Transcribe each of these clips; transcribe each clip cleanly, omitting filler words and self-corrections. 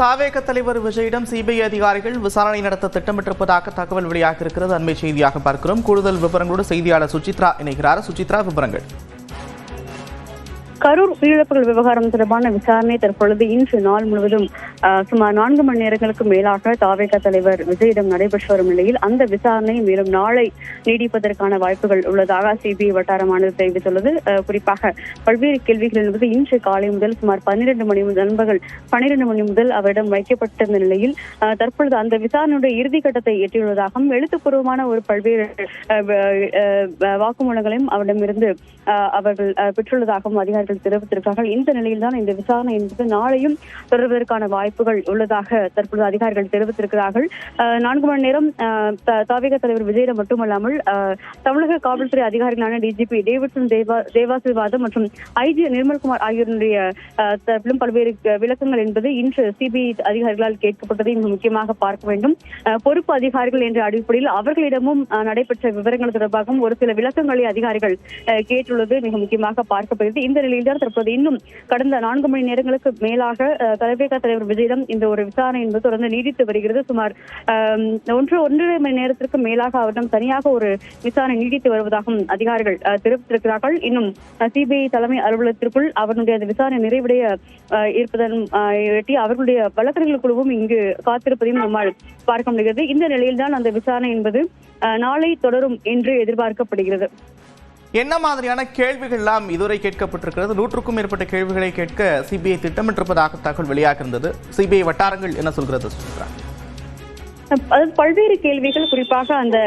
தாவேக தலைவர் விஜயிடம் சிபிஐ அதிகாரிகள் விசாரணை நடத்த திட்டமிட்டிருப்பதாக தகவல் வெளியாக இருக்கிறது. அண்மை செய்தியாக பார்க்கிறோம். கூடுதல் விவரங்களோடு செய்தியாளர் சுசித்ரா இணைகிறார். சுசித்ரா, விவரங்கள். கரூர் உயிரிழப்புகள் விவகாரம் தொடர்பான விசாரணை தற்பொழுது இன்று நாள் முழுவதும் சுமார் 4 மணி நேரங்களுக்கு மேலாக தாவேக தலைவர் விஜயிடம் நடைபெற்று வரும் நிலையில் அந்த விசாரணை மேலும் நாளை நீடிப்பதற்கான வாய்ப்புகள் உள்ளதாக சிபிஐ வட்டாரமானது தெரிவித்துள்ளது. குறிப்பாக பல்வேறு கேள்விகள் என்பது இன்று காலை முதல் சுமார் 12 மணி முதல் நண்பர்கள் 12 மணி முதல் அவரிடம் வைக்கப்பட்டிருந்த நிலையில் தற்பொழுது அந்த விசாரணையுடைய இறுதிக்கட்டத்தை எட்டியுள்ளதாகவும் எழுத்துப்பூர்வமான ஒரு பல்வேறு வாக்குமூலங்களையும் அவரிடமிருந்து அவர்கள் பெற்றுள்ளதாகவும் அதிகாரிகள் தெரிவித்திருக்கிறார்கள். இந்த நிலையில்தான் இந்த விசாரணை என்பது நாளையும் தொடர்வதற்கான வாய்ப்புகள் உள்ளதாக தற்பொழுது அதிகாரிகள் தெரிவித்திருக்கிறார்கள். 4 மணி நேரம் தாவேக தலைவர் விஜயிடம் மட்டுமல்லாமல் தமிழக காவல்துறை அதிகாரிகளான டிஜிபி டேவிட்சன் தேவாசிர்வாதம் மற்றும் ஐஜி நிர்மல்குமார் ஆகியோருடைய தரப்பிலும் பல்வேறு விளக்கங்கள் என்பது இன்று சிபிஐ அதிகாரிகளால் கேட்கப்பட்டதை மிக முக்கியமாக பார்க்க வேண்டும். பொறுப்பு அதிகாரிகள் என்ற அடிப்படையில் அவர்களிடமும் நடைபெற்ற விவரங்கள் தொடர்பாகவும் ஒரு சில விளக்கங்களை அதிகாரிகள் கேட்டுள்ளது மிக முக்கியமாக பார்க்கப்படுகிறது. இந்த நிலையில் தற்போது இன்னும் கடந்த 4 மணி நேரங்களுக்கு மேலாக தாவேக தலைவர் விஜயிடம் இந்த ஒரு விசாரணை என்பது தொடர்ந்து நீடித்து வருகிறது. சுமார் 1.5 மணி நேரத்திற்கு மேலாக அவரிடம் தனியாக ஒரு விசாரணை நீடித்து வருவதாகவும் அதிகாரிகள் தெரிவித்திருக்கிறார்கள். இன்னும் சிபிஐ தலைமை அலுவலகத்திற்குள் அவர்களுடைய அந்த விசாரணை நிறைவடைய இருப்பதன் எட்டி அவர்களுடைய வழக்கறிஞர்கள் குழுவும் இங்கு காத்திருப்பதையும் நம்மால் பார்க்க முடிகிறது. இந்த நிலையில்தான் அந்த விசாரணை என்பது நாளை தொடரும் என்று எதிர்பார்க்கப்படுகிறது. என்ன மாதிரியான கேள்விகள் எல்லாம் இதுவரை கேட்கப்பட்டிருக்கிறது? 100க்கும் மேற்பட்ட கேள்விகளை கேட்க சிபிஐ திட்டமிட்டிருப்பதாக தகவல் வெளியாக இருந்தது. சிபிஐ வட்டாரங்கள் என்ன சொல்கிறது சுசித்ரா? பல்வேறு கேள்விகள், குறிப்பாக அந்த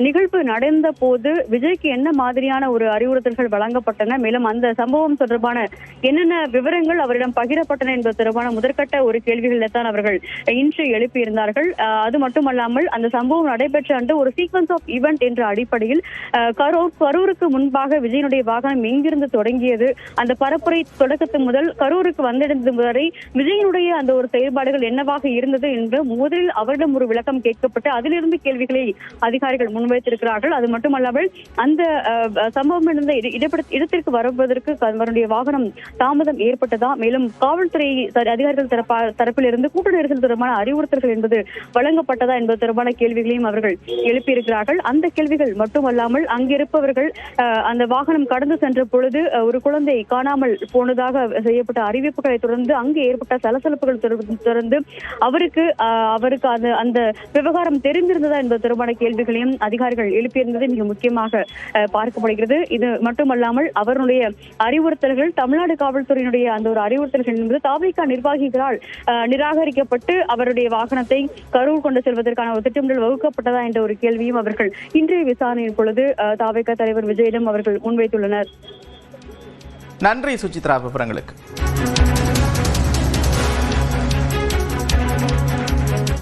நிகழ்வு நடந்த போது விஜய்க்கு என்ன மாதிரியான ஒரு அறிவுறுத்தல்கள் வழங்கப்பட்டன, மேலும் அந்த சம்பவம் தொடர்பான என்னென்ன விவரங்கள் அவரிடம் பகிரப்பட்டன என்பது தொடர்பான முதற்கட்ட ஒரு கேள்விகளை தான் அவர்கள் இன்று எழுப்பியிருந்தார்கள். அது மட்டுமல்லாமல் அந்த சம்பவம் நடைபெற்ற அன்று ஒரு சீக்வன்ஸ் ஆஃப் ஈவென்ட் என்ற அடிப்படையில் கரூருக்கு முன்பாக விஜயனுடைய வாகனம் எங்கிருந்து தொடங்கியது, அந்த பரப்புரை தொடக்கத்து முதல் கரூருக்கு வந்தடைந்தது வரை விஜயனுடைய அந்த ஒரு செயல்பாடுகள் என்னவாக இருந்தது என்று முதலில் அவரிடம் ஒரு கேட்கப்பட்டு அதிலிருந்து கேள்விகளை அதிகாரிகள் முன்வைத்திருக்கிறார்கள். அது மட்டுமல்லாமல் அந்த சம்பவம் இருந்த இடத்திற்கு வருவதற்கு அவருடைய வாகனம் தாமதம் ஏற்பட்டதா, மேலும் காவல்துறை அதிகாரிகள் தரப்பிலிருந்து கூட்ட நெரிசல் தொடர்பான அறிவுறுத்தல்கள் என்பது வழங்கப்பட்டதா என்பது தொடர்பான கேள்விகளையும் அவர்கள் எழுப்பியிருக்கிறார்கள். அந்த கேள்விகள் மட்டுமல்லாமல் அங்கிருப்பவர்கள் அந்த வாகனம் கடந்து சென்ற பொழுது ஒரு குழந்தை காணாமல் போனதாக செய்யப்பட்ட அறிவிப்புகளை தொடர்ந்து அங்கு ஏற்பட்ட சலசலப்புகள் தொடர்ந்து அவருக்கு அந்த விவகாரம் தெரிந்திருந்ததா என்பது தொடர்பான கேள்விகளையும் அதிகாரிகள் எழுப்பியிருந்தது மிக முக்கியமாக பார்க்கப்படுகிறது. இது மட்டுமல்லாமல் அவருடைய அறிவுறுத்தல்கள், தமிழ்நாடு காவல்துறையினுடைய அந்த ஒரு அறிவுறுத்தல்கள் என்பது தாவேக நிர்வாகிகளால் நிராகரிக்கப்பட்டு அவருடைய வாகனத்தை கரூர் கொண்டு செல்வதற்கான ஒரு திட்டமிடல் வகுக்கப்பட்டதா என்ற ஒரு கேள்வியும் அவர்கள் இன்றைய விசாரணையின் பொழுது தாவேக தலைவர் விஜயிடம் அவர்கள் முன்வைத்துள்ளனர். நன்றி சுசித்ரா விவரங்களுக்கு.